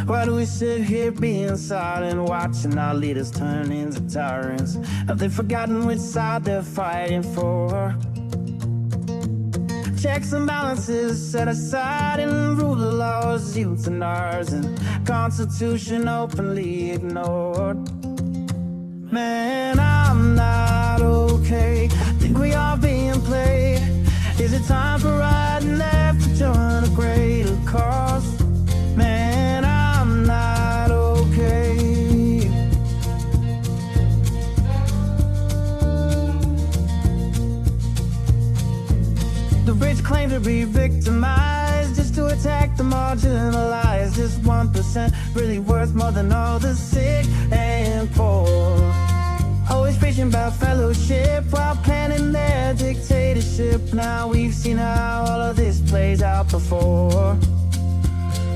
Why do we sit here being silent, watching our leaders turn into tyrants? Have they forgotten which side they're fighting for? Checks and balances set aside and rule the laws, youth and ours, and Constitution openly ignored. Man, I'm not okay. Think we are being played. Is it time for right and left to join a greater cause? Man, I'm not okay. The rich claim to be victimized just to attack the marginalized. Is 1% really worth more than all the sick and poor? Always preaching about fellowship while planning their dictatorship. Now we've seen how all of this plays out before.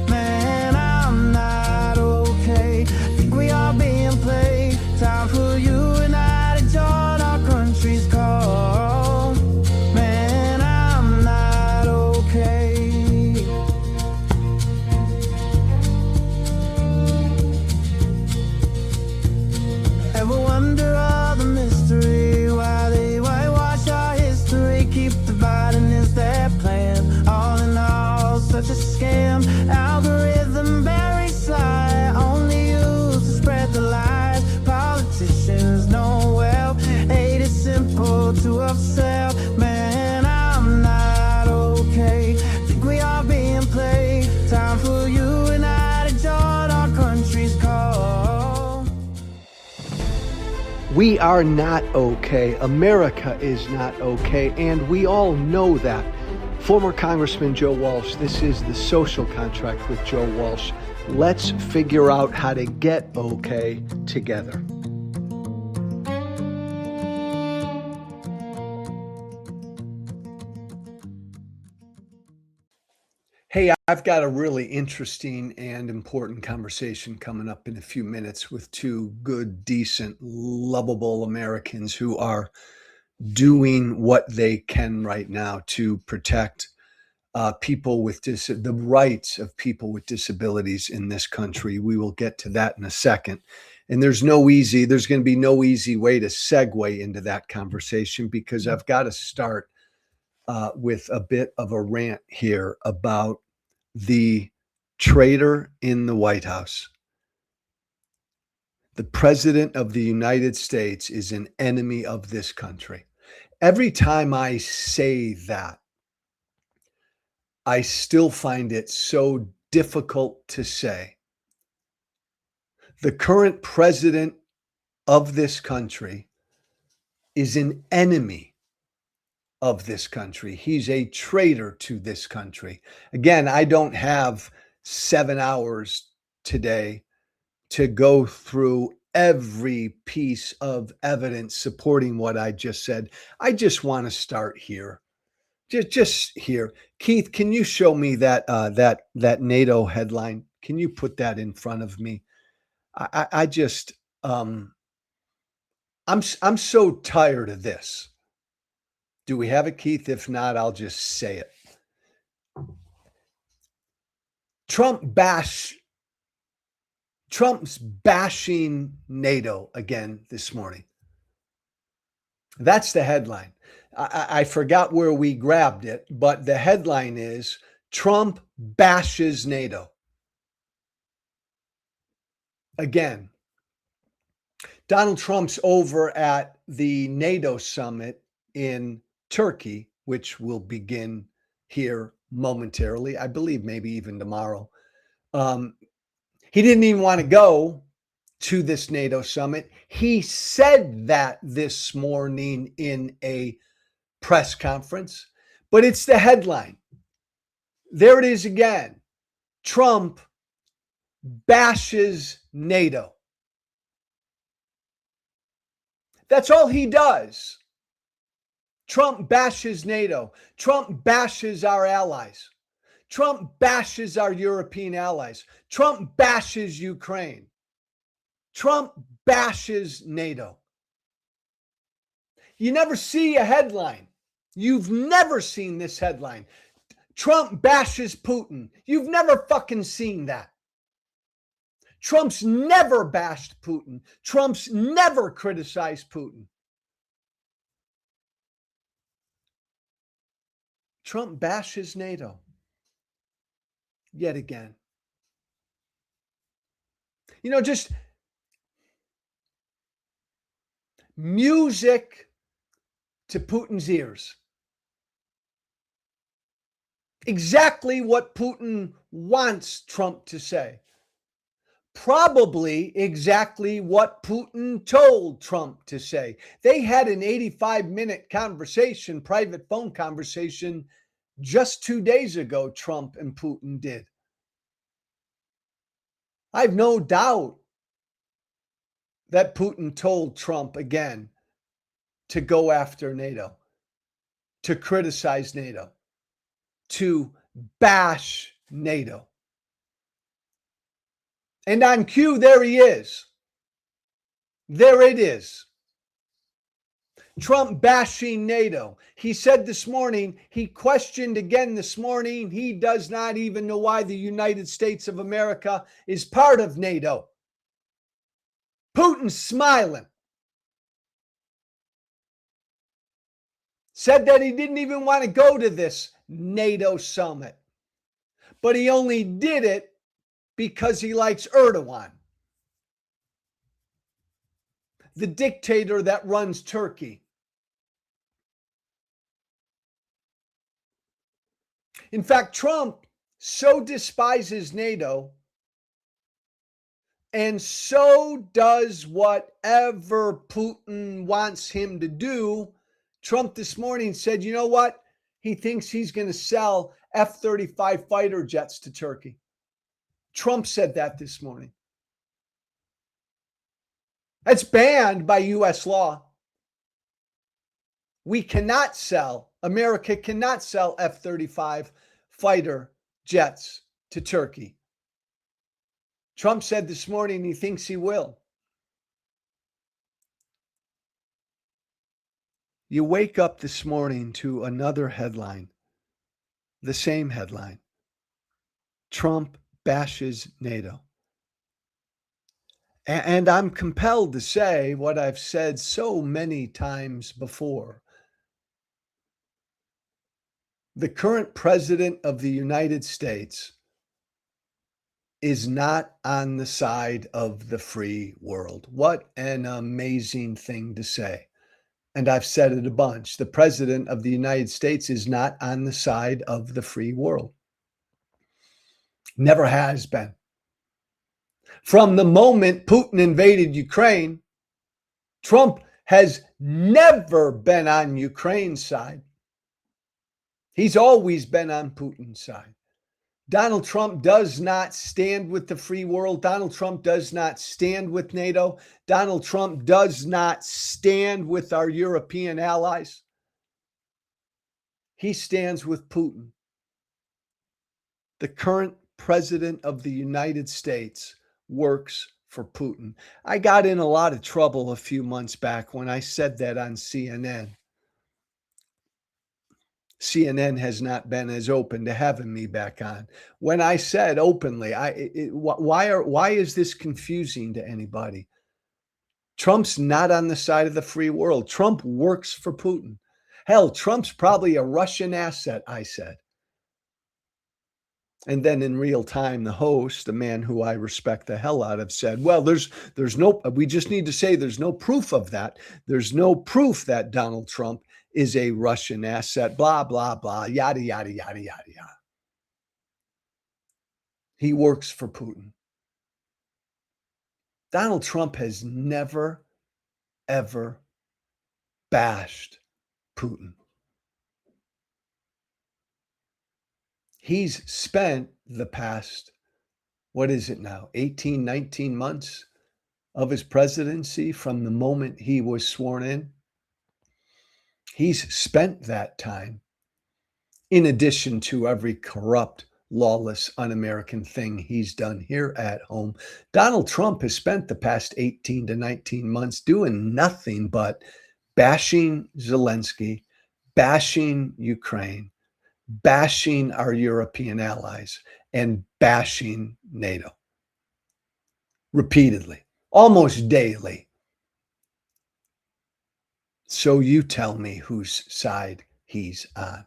Man, I'm not okay. Think we are being played. Time for you and I to join our country's call. Man, I'm not okay. Ever wonder all the mystery, why they whitewash our history, keep dividing is their plan? All in all, such a scam. Algorithm very sly, only used to spread the lies. Politicians know well, hate is simple to upsell. Man, I'm not okay. Think we are being played. Time for you and I to join our country's call. We are not okay. America is not okay, and we all know that. Former Congressman Joe Walsh, this is The Social Contract with Joe Walsh. Let's figure out how to get okay together. Hey, I've got a really interesting and important conversation coming up in a few minutes with two good, decent, lovable Americans who are doing what they can right now to protect people with the rights of people with disabilities in this country. We will get to that in a second. And there's going to be no easy way to segue into that conversation, because I've got to start with a bit of a rant here about the traitor in the White House. The President of the United States is an enemy of this country. Every time I say that, I still find it so difficult to say. The current president of this country is an enemy of this country. He's a traitor to this country. Again, I don't have 7 hours today to go through every piece of evidence supporting what I just said. I just want to start here. Just here. Keith, can you show me that NATO headline? Can you put that in front of me? I just I'm so tired of this. Do we have it, Keith? If not, I'll just say it. Trump's bashing NATO again this morning. That's the headline. I forgot where we grabbed it, but the headline is Trump bashes NATO. Again, Donald Trump's over at the NATO summit in Turkey, which will begin here momentarily. I believe maybe even tomorrow. He didn't even want to go to this NATO summit. He said that this morning in a press conference, but it's the headline. There it is again. Trump bashes NATO. That's all he does. Trump bashes NATO. Trump bashes our allies. Trump bashes our European allies. Trump bashes Ukraine. Trump bashes NATO. You never see a headline. You've never seen this headline. Trump bashes Putin. You've never fucking seen that. Trump's never bashed Putin. Trump's never criticized Putin. Trump bashes NATO yet again. Just music to Putin's ears. Exactly what Putin wants Trump to say. Probably exactly what Putin told Trump to say. They had an 85-minute conversation, private phone conversation, just 2 days ago, Trump and Putin did. I have no doubt that Putin told Trump again to go after NATO, to criticize NATO, to bash NATO. And on cue, there he is. There it is. Trump bashing NATO. He said this morning, he questioned again this morning, he does not even know why the United States of America is part of NATO. Putin's smiling. Said that he didn't even want to go to this NATO summit. But he only did it because he likes Erdogan, the dictator that runs Turkey. In fact, Trump so despises NATO, and so does whatever Putin wants him to do. Trump this morning said, you know what? He thinks he's going to sell F-35 fighter jets to Turkey. Trump said that this morning. That's banned by U.S. law. America cannot sell F-35 fighter jets to Turkey. Trump said this morning he thinks he will. You wake up this morning to another headline, the same headline. Trump bashes NATO. And I'm compelled to say what I've said so many times before. The current president of the United States is not on the side of the free world. What an amazing thing to say. And I've said it a bunch. The president of the United States is not on the side of the free world. Never has been. From the moment Putin invaded Ukraine, Trump has never been on Ukraine's side. He's always been on Putin's side. Donald Trump does not stand with the free world. Donald Trump does not stand with NATO. Donald Trump does not stand with our European allies. He stands with Putin. The current president of the United States works for Putin. I got in a lot of trouble a few months back when I said that on CNN. CNN has not been as open to having me back on. When I said openly, why is this confusing to anybody? Trump's not on the side of the free world. Trump works for Putin. Hell, Trump's probably a Russian asset, I said. And then in real time, the host, a man who I respect the hell out of, said, well, we just need to say there's no proof of that. There's no proof that Donald Trump is a Russian asset, blah, blah, blah, yada, yada, yada, yada, yada. He works for Putin. Donald Trump has never, ever bashed Putin. He's spent the past, 18, 19 months of his presidency from the moment he was sworn in. He's spent that time, in addition to every corrupt, lawless, un-American thing he's done here at home. Donald Trump has spent the past 18 to 19 months doing nothing but bashing Zelensky, bashing Ukraine, bashing our European allies, and bashing NATO. repeatedly, almost daily. So you tell me whose side he's on.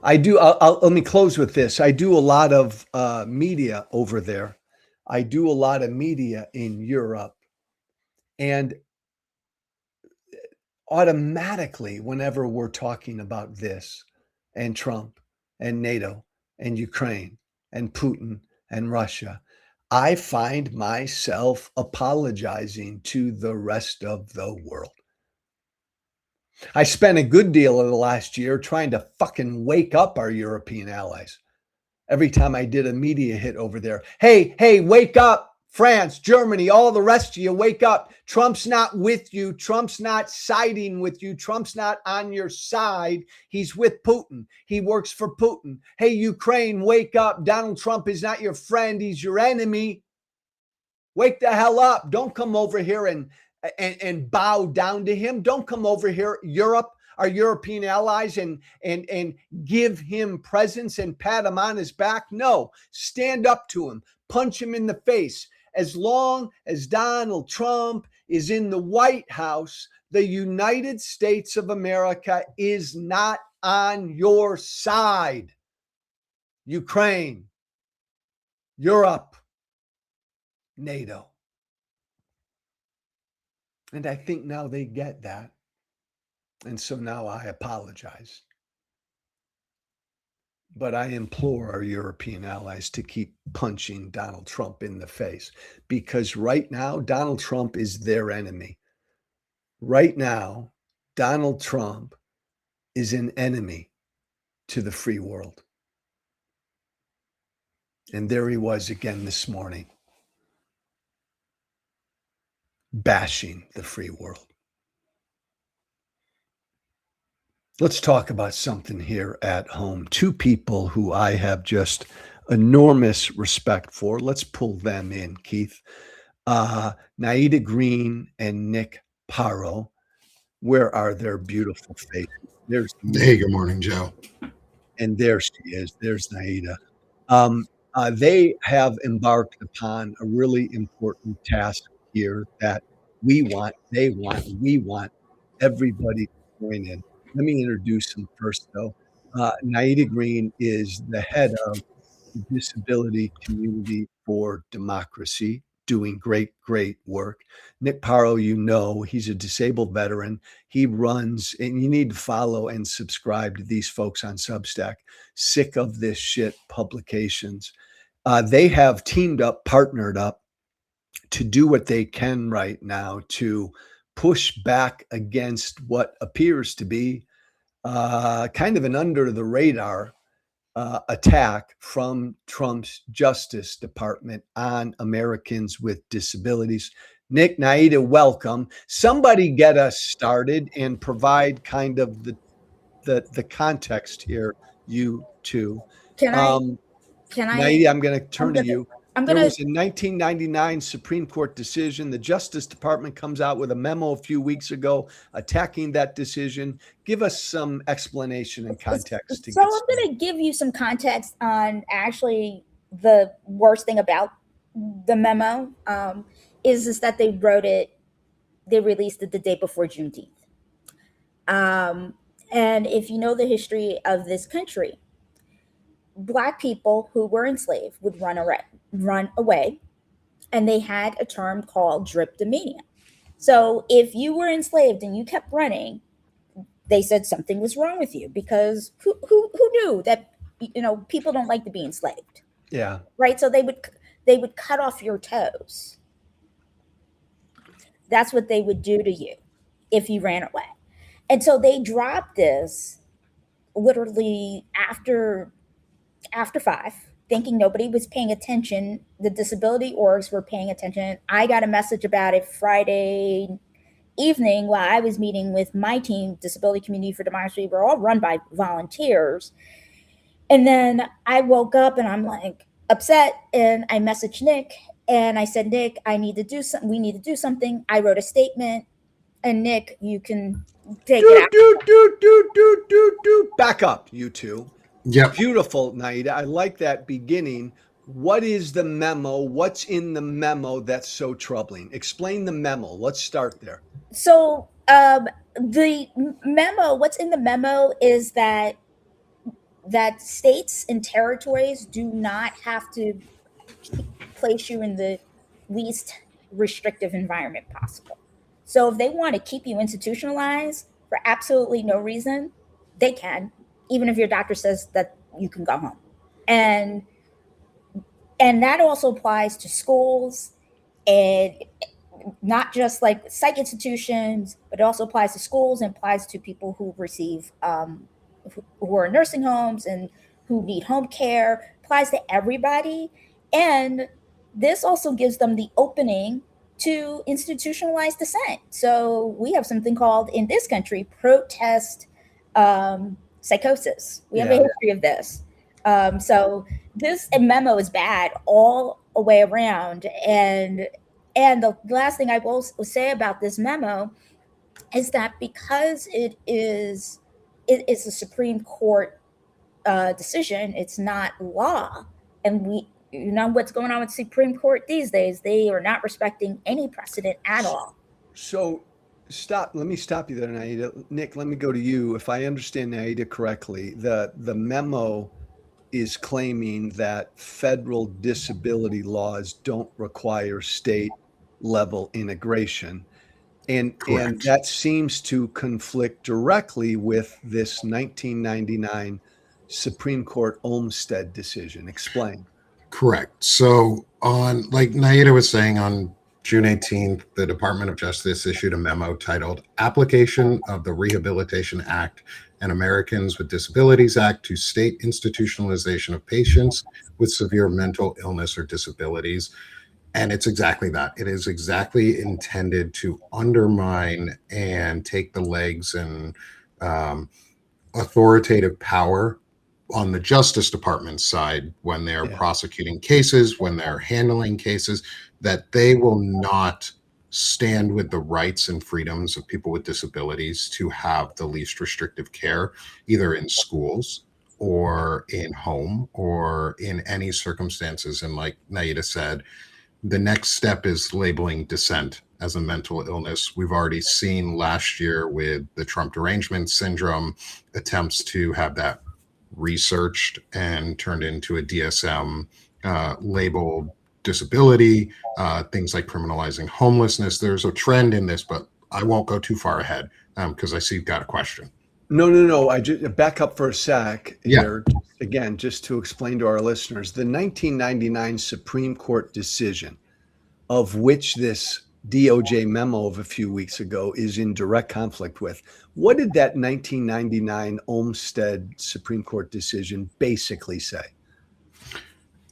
Let me close with this. I do a lot of media over there. I do a lot of media in Europe. And automatically, whenever we're talking about this and Trump and NATO and Ukraine and Putin and Russia, I find myself apologizing to the rest of the world. I spent a good deal of the last year trying to fucking wake up our European allies. Every time I did a media hit over there, hey, wake up. France, Germany, all the rest of you, wake up. Trump's not with you. Trump's not siding with you. Trump's not on your side. He's with Putin. He works for Putin. Hey, Ukraine, wake up. Donald Trump is not your friend. He's your enemy. Wake the hell up. Don't come over here and bow down to him. Don't come over here, Europe, our European allies, and give him presents and pat him on his back. No, stand up to him, punch him in the face. As long as Donald Trump is in the White House, the United States of America is not on your side. Ukraine, Europe, NATO. And I think now they get that. And so now I apologize. But I implore our European allies to keep punching Donald Trump in the face, because right now, Donald Trump is their enemy. Right now, Donald Trump is an enemy to the free world. And there he was again this morning, bashing the free world. Let's talk about something here at home. Two people who I have just enormous respect for. Let's pull them in, Keith. Naida Green and Nick Paro. Where are their beautiful faces? There's Hey, good morning, Joe. and there she is. There's Naida. They have embarked upon a really important task here that they want everybody to join in. Let me introduce them first, though. Naida Green is the head of the Disability Community for Democracy, doing great work. Nick Paro, he's a disabled veteran. He runs, and you need to follow and subscribe to these folks on Substack, Sick of This Shit Publications. They have teamed up, partnered up to do what they can right now to push back against what appears to be kind of an under the radar attack from Trump's Justice Department on Americans with disabilities. Nick, Naida, welcome. Somebody get us started and provide kind of the context here. You two. Can I? Um, Can I? Naida, I'm going to turn to gonna- you. I'm There gonna. was a 1999 Supreme Court decision. The Justice Department comes out with a memo a few weeks ago attacking that decision. Give us some explanation and context to So get I'm started. going to give you some context on actually the worst thing about the memo is that they wrote it. They released it the day before Juneteenth. And if you know the history of this country, Black people who were enslaved would run away, and they had a term called drapetomania. So if you were enslaved and you kept running, they said something was wrong with you, because who knew that people don't like to be enslaved, Yeah. right? So they would cut off your toes. That's what they would do to you if you ran away. And so they dropped this literally after 5, thinking nobody was paying attention. The disability orgs were paying attention. I got a message about it Friday evening while I was meeting with my team, Disability Community for Democracy. We're all run by volunteers. And then I woke up and I'm like upset, and I messaged Nick and I said, Nick, I need to do something. We need to do something. I wrote a statement, and Nick, you can take it out. Back up, you two. Yep. Beautiful, Naida. I like that beginning. What is the memo? What's in the memo that's so troubling? Explain the memo. Let's start there. So, the memo, what's in the memo is that states and territories do not have to place you in the least restrictive environment possible. So if they want to keep you institutionalized for absolutely no reason, they can, even if your doctor says that you can go home. And and that also applies to schools, and not just like psych institutions, but it also applies to schools and applies to people who receive who are in nursing homes and who need home care. Applies to everybody, and this also gives them the opening to institutionalized dissent. So we have something called in this country protest psychosis. We have a Yeah. history of this. So this memo is bad all the way around, and the last thing I will say about this memo is that because it is a Supreme Court decision, it's not law, and we you know what's going on with Supreme Court these days. They are not respecting any precedent at all. So stop. Let me stop you there, Naida. Nick, let me go to you. If I understand Naida correctly, the memo is claiming that federal disability laws don't require state level integration. And Correct. that seems to conflict directly with this 1999 Supreme Court Olmstead decision. Explain. Correct. So on, like Naida was saying, on June 18th, the Department of Justice issued a memo titled Application of the Rehabilitation Act and Americans with Disabilities Act to State Institutionalization of Patients with Severe Mental Illness or Disabilities. And it's exactly that. It is exactly intended to undermine and take the legs and um, authoritative power on the Justice Department side when they're Yeah. prosecuting cases, when they're handling cases, that they will not stand with the rights and freedoms of people with disabilities to have the least restrictive care, either in schools or in home or in any circumstances. And like Naida said, the next step is labeling dissent as a mental illness. We've already seen last year with the Trump derangement syndrome attempts to have that researched and turned into a DSM labeled disability, things like criminalizing homelessness. There's a trend in this, but I won't go too far ahead because I see you've got a question. No. I just back up for a sec Yeah, here. Again, just to explain to our listeners, the 1999 Supreme Court decision, of which this DOJ memo of a few weeks ago is in direct conflict with. What did that 1999 Olmstead Supreme Court decision basically say?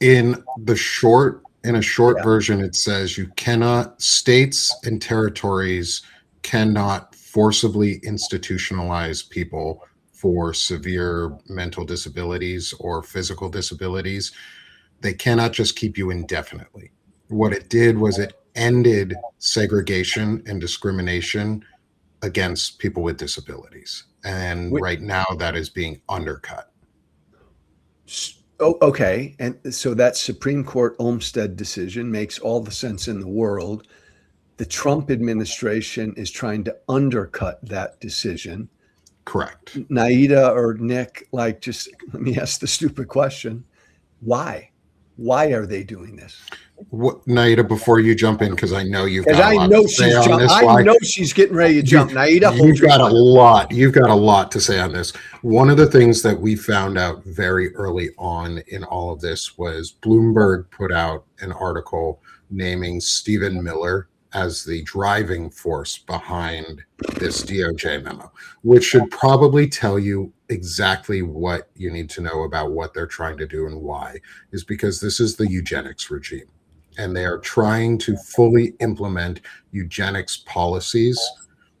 in a short Yeah. version, it says you cannot, states and territories cannot forcibly institutionalize people for severe mental disabilities or physical disabilities. They cannot just keep you indefinitely. What it did was it ended segregation and discrimination against people with disabilities. And Wh- right now that is being undercut. Oh, okay. And so that Supreme Court Olmstead decision makes all the sense in the world. The Trump administration is trying to undercut that decision. Correct. Naida or Nick, like, just let me ask the stupid question. Why? Why are they doing this? What, Naida, before you jump in, because I know you've Because got a lot to say on this. I know she's getting ready to jump. Naida, hold You've your got a tongue. lot. You've got a lot to say on this. One of the things that we found out very early on in all of this was Bloomberg put out an article naming Stephen Miller as the driving force behind this DOJ memo, which should probably tell you exactly what you need to know about what they're trying to do and why, is because this is the eugenics regime. And they are trying to fully implement eugenics policies.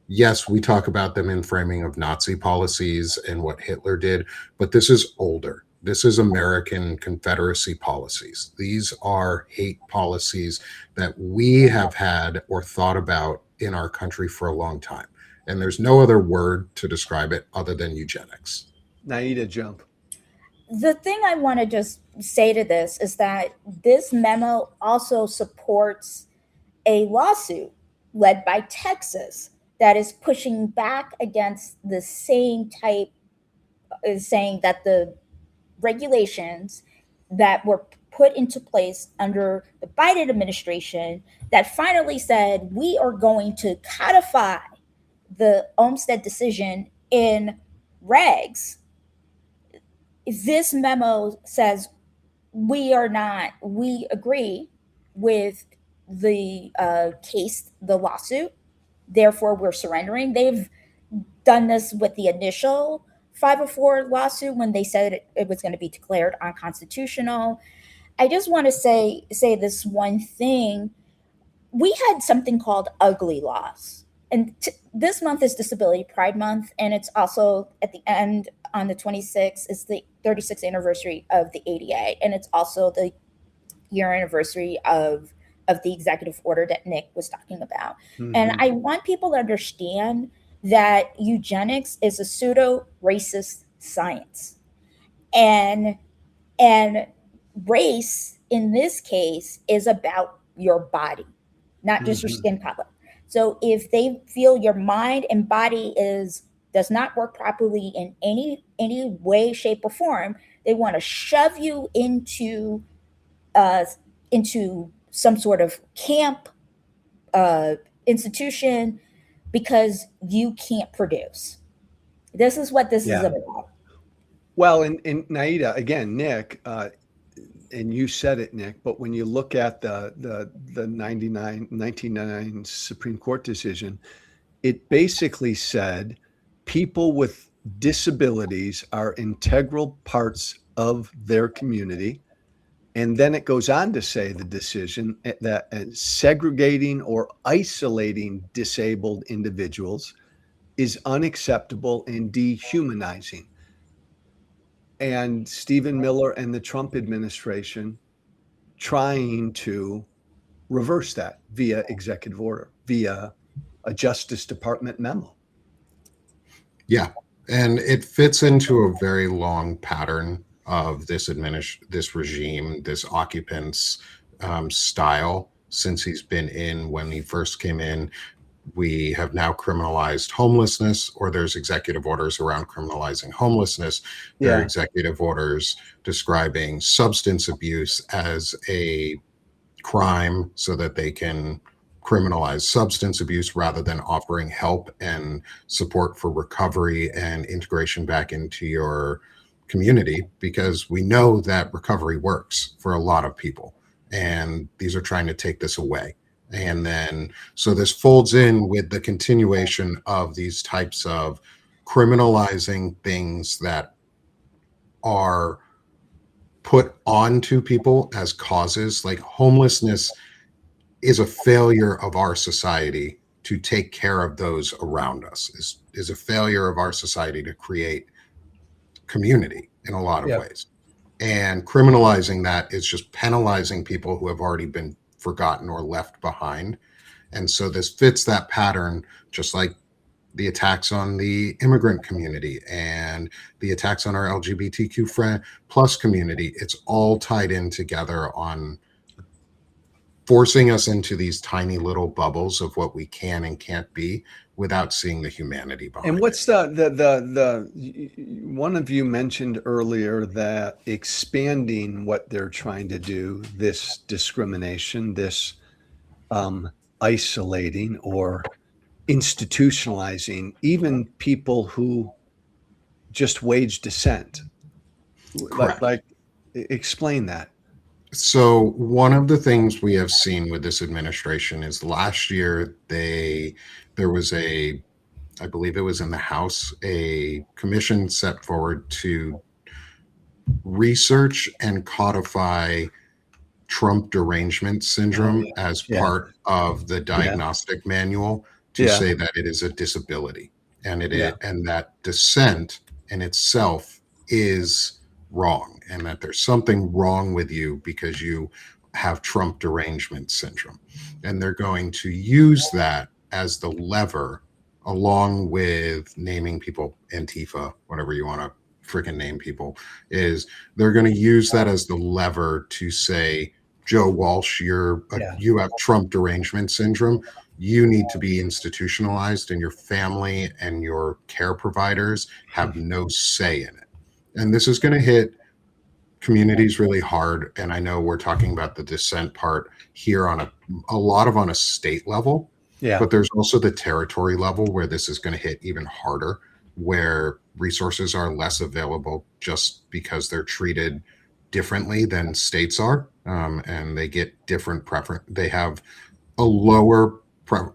Yes, we talk about them in framing of Nazi policies and what Hitler did, but this is older. This is American Confederacy policies. These are hate policies that we have had or thought about in our country for a long time. And there's no other word to describe it other than eugenics. Naida, jump. The thing I want to just say to this is that this memo also supports a lawsuit led by Texas that is pushing back against the same type, is saying that the regulations that were put into place under the Biden administration that finally said we are going to codify the Olmstead decision in regs. This memo says we agree with the case, the lawsuit, therefore we're surrendering. They've done this with the initial 504 lawsuit when they said it was going to be declared unconstitutional. I just want to say this one thing. We had something called ugly laws. And this month is Disability Pride Month, and it's also at the end on the 26th is the 36th anniversary of the ADA, and it's also the year anniversary of the executive order that Nick was talking about. And Mhm. I want people to understand that eugenics is a pseudo racist science. And and race in this case is about your body, not just your Mhm. skin color. So if they feel your mind and body is does not work properly in any way, shape, or form, they want to shove you uh, into some sort of camp, uh, institution, because you can't produce. This is what this is Yeah. about. Well, and Naida, again, Nick, and you said it, Nick, but when you look at the 1999 Supreme Court decision, it basically said people with disabilities are integral parts of their community. And then it goes on to say the decision that segregating or isolating disabled individuals is unacceptable and dehumanizing. And Stephen Miller and the Trump administration trying to reverse that via executive order, via a Justice Department memo. Yeah, and it fits into a very long pattern of this regime, this occupant's style since he's been in. When he first came in, we have now criminalized homelessness, or there's executive orders around criminalizing homelessness. There are Yeah. executive orders describing substance abuse as a crime so that they can criminalize substance abuse rather than offering help and support for recovery and integration back into your community, because we know that recovery works for a lot of people, and these are trying to take this away. And then so this folds in with the continuation of these types of criminalizing things that are put onto people as causes. Like homelessness is a failure of our society to take care of those around us, is a failure of our society to create community in a lot of Yeah. ways. And criminalizing that is just penalizing people who have already been forgotten or left behind. And so this fits that pattern, just like the attacks on the immigrant community and the attacks on our LGBTQ plus community. It's all tied in together on forcing us into these tiny little bubbles of what we can and can't be without seeing the humanity And behind it. what's one of you mentioned earlier that expanding what they're trying to do, this discrimination, this isolating or institutionalizing even people who just wage dissent. Correct. Explain that. So one of the things we have seen with this administration is last year there was a, I believe it was in the House, a commission set forward to research and codify Trump derangement Oh syndrome yeah. as Yeah. part of the Yeah. diagnostic manual, to Yeah. say that it is a disability, and Yeah. and that dissent in itself is wrong, and that there's something wrong with you because you have Trump derangement syndrome. And they're going to use that as the lever, along with naming people Antifa, whatever you want to freaking name people, is they're going to use that as the lever to say, Joe Walsh, you have Trump derangement syndrome. You need to be institutionalized, and your family and your care providers have no say in it. And this is going to hit communities really hard. And I know we're talking about the dissent part here on a lot of on a state level, but there's also the territory level where this is going to hit even harder, where resources are less available just because they're treated differently than states are, and they get different preference. They have a lower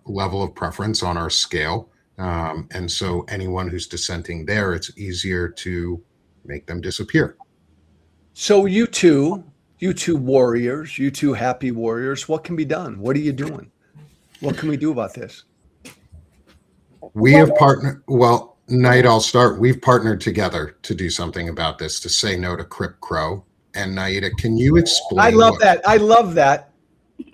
level of preference on our scale, and so anyone who's dissenting there, it's easier to make them disappear. So you two warriors, you two happy warriors, what can be done? What are you doing? What can we do about this? We have partnered. Well, Knight, I'll start. We've partnered together to do something about this, to say no to Crip Crow. And Naida, can you explain? I love that. I love that.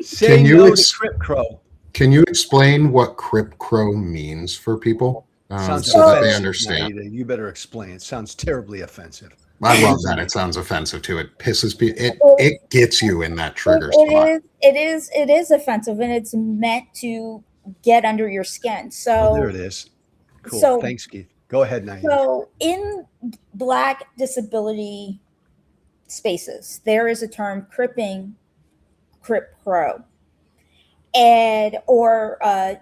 Say no to Crip Crow. Can you explain what Crip Crow means for people, so that they understand? Naida, you better explain. It sounds terribly offensive. I love that. It sounds offensive too. It pisses people. It gets you in that trigger spot. It is offensive, and it's meant to get under your skin. So there it is. Cool. Thanks, Keith. Go ahead, Naida. So in Black disability spaces, there is a term cripping, Crip Crow, and or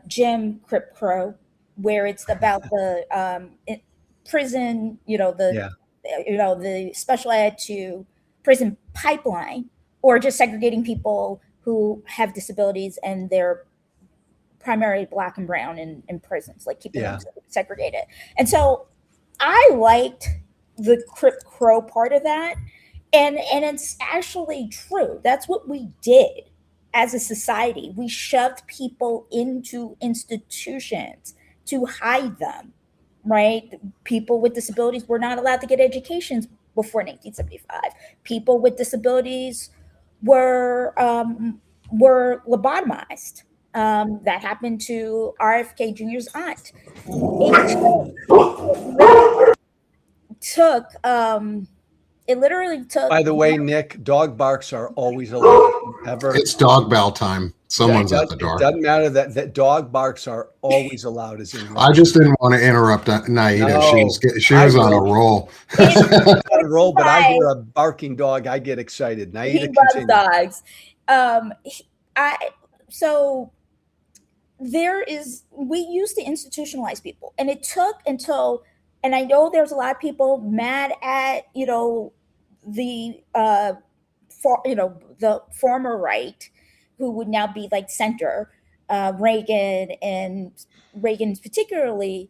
Jim Crip Crow, where it's about the prison, the special ed to prison pipeline, or just segregating people who have disabilities and they're primarily Black and brown in prisons, like keeping them segregated. And so I liked the Crip Crow part of that. And it's actually true. That's what we did as a society. We shoved people into institutions to hide them, right? People with disabilities were not allowed to get educations before 1975. People with disabilities were lobotomized. That happened to RFK Jr.'s aunt. It literally took. By the way, Nick, dog barks are always allowed. It's dog bell time. Someone's at the door. It doesn't matter that dog barks are always allowed. I just didn't want to interrupt Naida. No, she was on a roll. On a roll, but I hear a barking dog, I get excited. Naida, he loves dogs. We used to institutionalize people, and it took until. And I know there's a lot of people mad at, the former right, who would now be like center, Reagan particularly,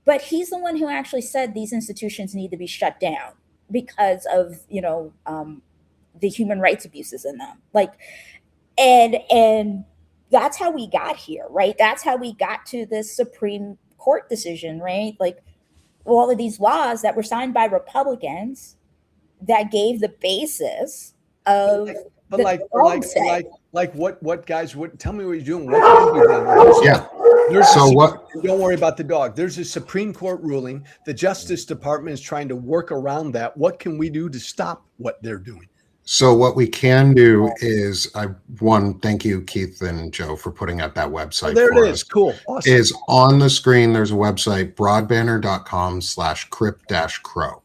but he's the one who actually said these institutions need to be shut down because of, the human rights abuses in them. And that's how we got here, right? That's how we got to this Supreme Court decision, right? All of these laws that were signed by Republicans that gave the basis of what guys, tell me what you're doing. What can you do? Don't worry about the dog. There's a Supreme Court ruling. The Justice Department is trying to work around that. What can we do to stop what they're doing? So what we can do is, thank you, Keith and Joe, for putting out that website. There it is. Cool. Awesome. Is on the screen. There's a website, broadbanner.com/crip-crow.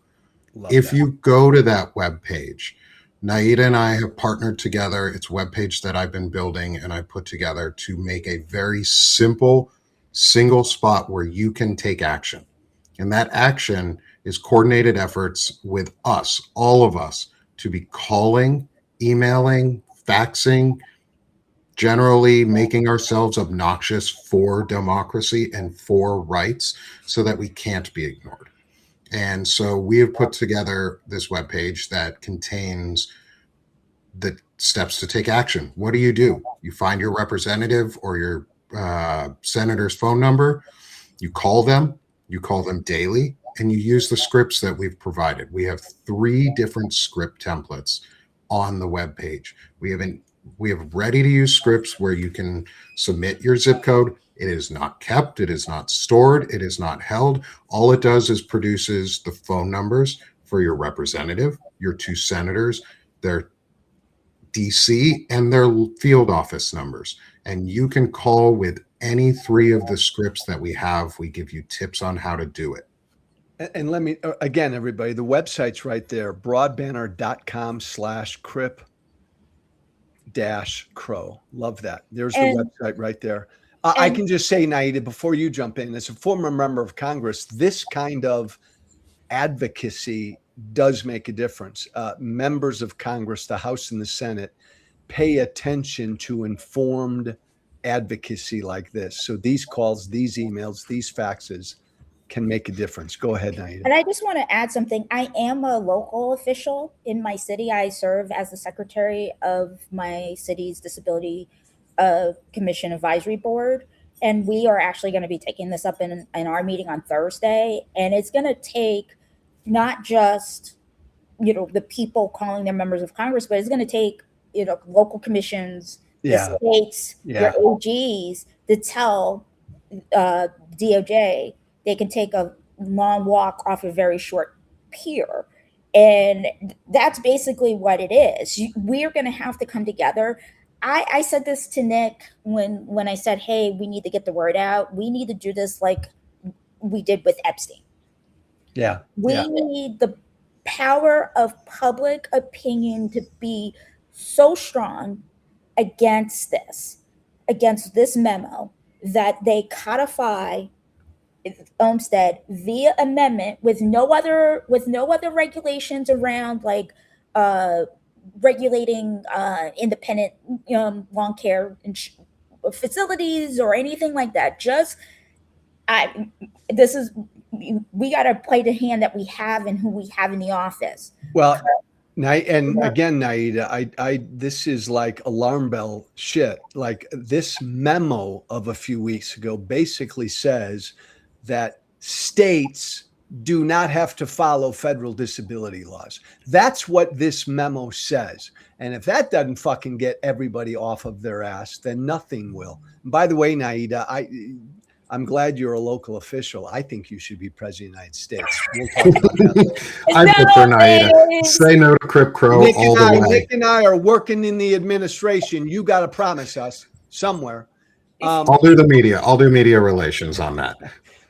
If you go to that webpage, Naida and I have partnered together. It's a webpage that I've been building and I put together to make a very simple single spot where you can take action. And that action is coordinated efforts with us, all of us, to be calling, emailing, faxing, generally making ourselves obnoxious for democracy and for rights so that we can't be ignored. And so we have put together this webpage that contains the steps to take action. What do? You find your representative or your senator's phone number, you call them daily, and you use the scripts that we've provided. We have 3 different script templates on the webpage. We have ready to use scripts where you can submit your zip code. It is not kept. It is not stored. It is not held. All it does is produces the phone numbers for your representative, your 2 senators, their DC, and their field office numbers. And you can call with any 3 of the scripts that we have. We give you tips on how to do it. And let me, again, everybody, the website's right there, broadbanner.com/crip-crow. Love that. There's the And website right there. I and can just say, Naida, before you jump in, as a former member of Congress, this kind of advocacy does make a difference. Members of Congress, the House and the Senate, pay attention to informed advocacy like this. So these calls, these emails, these faxes can make a difference. Go ahead, Naida. And I just want to add something. I am a local official in my city. I serve as the secretary of my city's Disability Commission Advisory Board. And we are actually going to be taking this up in our meeting on Thursday. And it's going to take not just, the people calling their members of Congress, but it's going to take, local commissions, Yeah. the states, Yeah. your OGs to tell DOJ they can take a long walk off a very short pier. And that's basically what it is. We're going to have to come together. I said this to Nick when I said, hey, we need to get the word out. We need to do this like we did with Epstein. Yeah. We need the power of public opinion to be so strong against this memo, that they codify Olmstead via amendment with no other regulations around, like regulating independent lawn care facilities or anything like that. We got to play the hand that we have and who we have in the office. Well, and again, Naida, this is like alarm bell shit. Like, this memo of a few weeks ago basically says that states do not have to follow federal disability laws. That's what this memo says. And if that doesn't fucking get everybody off of their ass, then nothing will. And by the way, Naida, I'm glad you're a local official. I think you should be president of the United States. We'll talk about that later. I prefer Naida. Say no to Crip Crow all the way. Nick and I are working in the administration. You got to promise us somewhere. I'll do the media. I'll do media relations on that.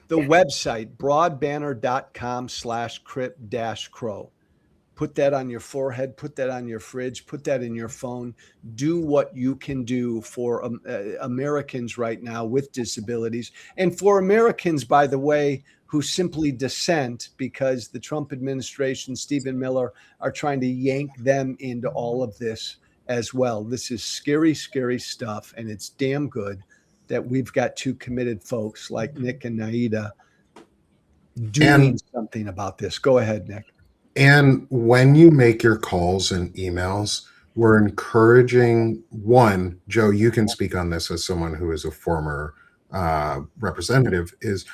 The website, broadbanner.com/crip-crow. Put that on your forehead, put that on your fridge, put that in your phone. Do what you can do for Americans right now with disabilities, and for Americans, by the way, who simply dissent because the Trump administration, Stephen Miller, are trying to yank them into all of this as well. This is scary, scary stuff, and it's damn good that we've got 2 committed folks like Nick and Naida doing something about this. Go ahead, Nick. And when you make your calls and emails, we're encouraging, one, Joe, you can speak on this as someone who is a former representative, is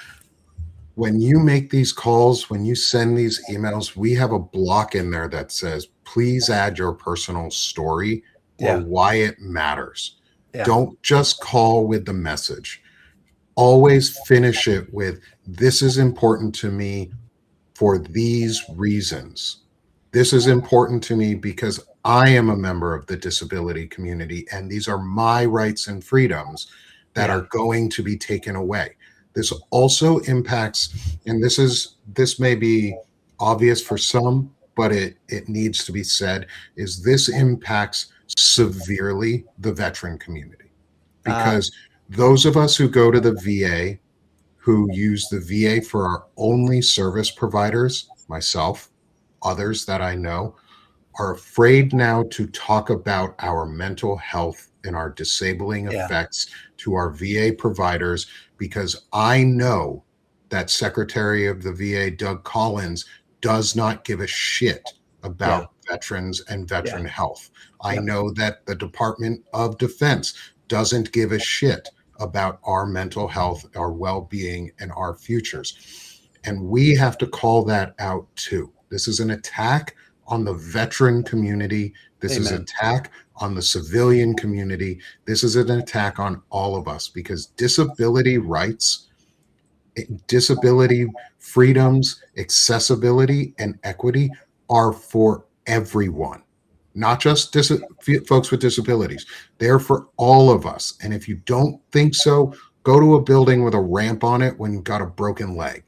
when you make these calls, when you send these emails, we have a block in there that says, please add your personal story or why it matters. Yeah. Don't just call with the message. Always finish it with, this is important to me for these reasons. This is important to me because I am a member of the disability community, and these are my rights and freedoms that are going to be taken away. This also impacts, and this may be obvious for some, but it needs to be said, is this impacts severely the veteran community. Because those of us who go to the VA, who use the VA for our only service providers, myself, others that I know, are afraid now to talk about our mental health and our disabling effects to our VA providers, because I know that Secretary of the VA, Doug Collins, does not give a shit about veterans and veteran health. I know that the Department of Defense doesn't give a shit about our mental health, our well-being, and our futures. And we have to call that out too. This is an attack on the veteran community. This is an attack on the civilian community. This is an attack on all of us, because disability rights Disability, freedoms, accessibility, and equity are for everyone, not just folks with disabilities. They're for all of us. And if you don't think so, go to a building with a ramp on it when you've got a broken leg.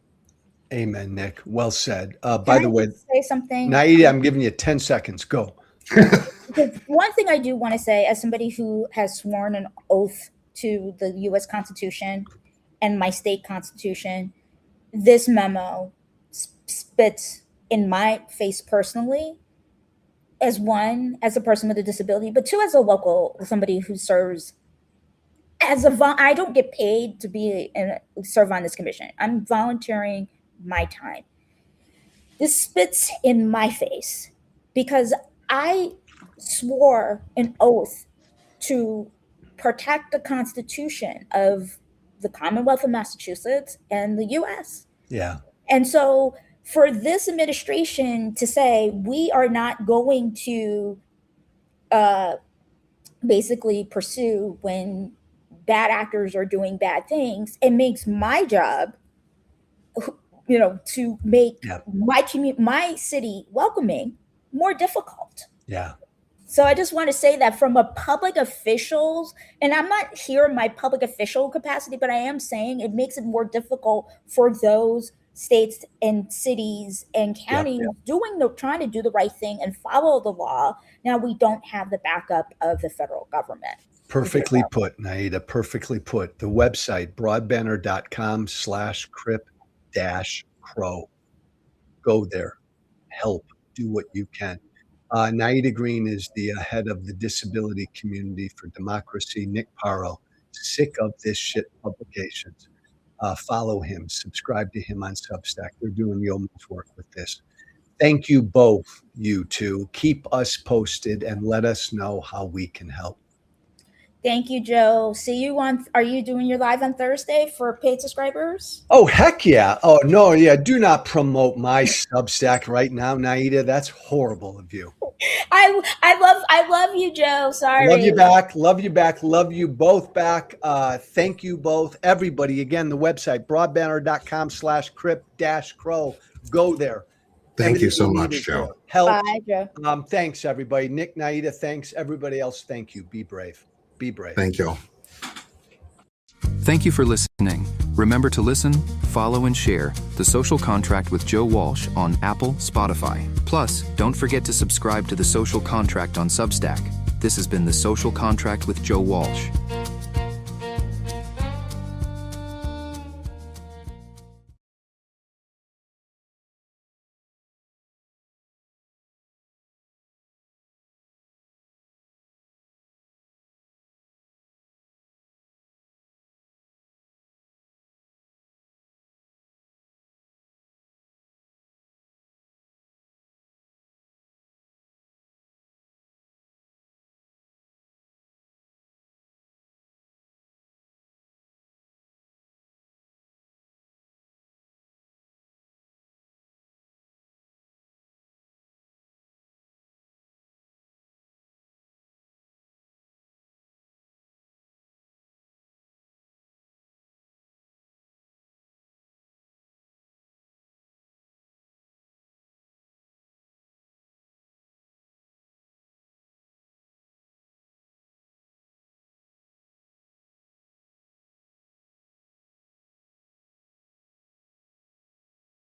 Amen, Nick. Well said. Can By I the way, just say something? Naida, I'm giving you 10 seconds. Go. Because one thing I do want to say, as somebody who has sworn an oath to the U.S. Constitution and my state constitution, this memo spits in my face personally, as one, as a person with a disability, but two, as a local, somebody who serves as a I don't get paid to be and serve on this commission. I'm volunteering my time. This spits in my face because I swore an oath to protect the Constitution of the Commonwealth of Massachusetts and the US. Yeah. And so for this administration to say we are not going to basically pursue when bad actors are doing bad things, it makes my job, to make my city welcoming more difficult. Yeah. So I just want to say that from a public officials, and I'm not here in my public official capacity, but I am saying it makes it more difficult for those states and cities and counties trying to do the right thing and follow the law. Now we don't have the backup of the federal government. Perfectly put, Naida. Perfectly put. The website, broadbanner.com/crip-crow. Go there. Help. Do what you can. Naida Green is the head of the Disability Community for Democracy. Nick Paro, sick of this shit publications. Follow him. Subscribe to him on Substack. They're doing yeoman's work with this. Thank you both, you two. Keep us posted and let us know how we can help. Thank you, Joe. See you are you doing your live on Thursday for paid subscribers? Oh, heck yeah. Oh, no, yeah. Do not promote my Substack right now, Naida. That's horrible of you. I love you, Joe. Sorry. Love you back. Love you back. Love you both back. Thank you both. Everybody, again, the website, broadbanner.com/crip-crow. Go there. Thank you so much, Joe. Help. Bye, Joe. Thanks, everybody. Nick, Naida, thanks. Everybody else, thank you. Be brave. Be brave. Thank you. Thank you for listening. Remember to listen, follow, and share The Social Contract with Joe Walsh on Apple, Spotify. Plus, don't forget to subscribe to The Social Contract on Substack. This has been The Social Contract with Joe Walsh.